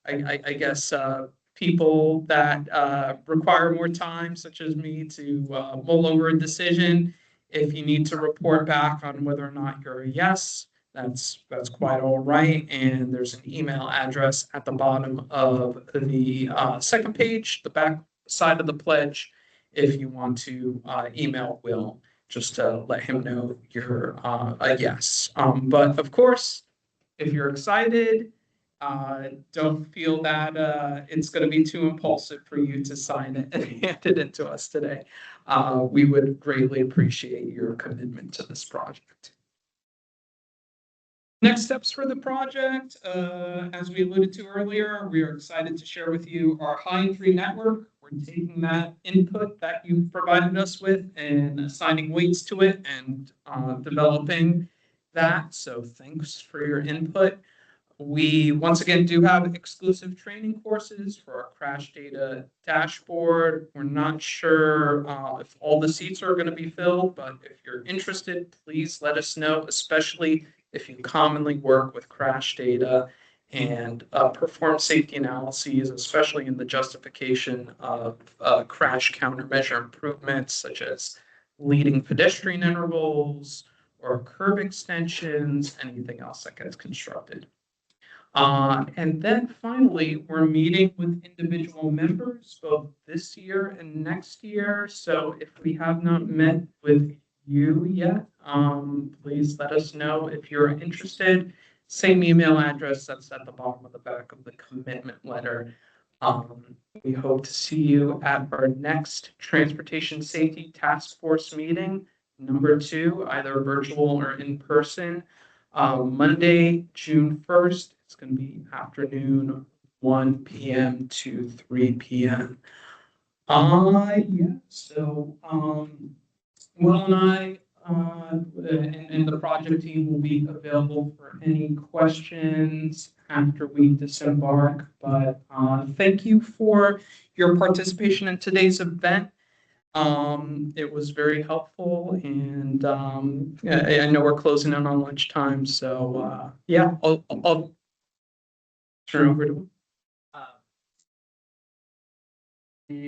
I guess people that require more time, such as me, to mull over a decision. If you need to report back on whether or not you're a yes, that's quite all right. And there's an email address at the bottom of the second page, the back side of the pledge, if you want to email Will just to let him know you're a yes. But of course, if you're excited, don't feel that it's going to be too impulsive for you to sign it and hand it in to us today. We would greatly appreciate your commitment to this project. Next steps for the project, as we alluded to earlier, we are excited to share with you our high entry network. We're taking that input that you've provided us with and assigning weights to it and developing that. So thanks for your input. We once again do have exclusive training courses for our crash data dashboard. We're not sure if all the seats are going to be filled, but if you're interested, please let us know, especially if you commonly work with crash data and perform safety analyses, especially in the justification of crash countermeasure improvements, such as leading pedestrian intervals or curb extensions, anything else that gets constructed. And then finally, we're meeting with individual members both this year and next year. So if we have not met with you yet, please let us know if you're interested. Same email address that's at the bottom of the back of the commitment letter. We hope to see you at our next Transportation Safety Task Force meeting, number 2, either virtual or in person. Monday, June 1st, it's going to be afternoon, 1 p.m. to 3 p.m. Yeah, so Will and I and the project team will be available for any questions after we disembark. But thank you for your participation in today's event. It was very helpful, and I know we're closing in on lunchtime, so yeah, I'll turn over to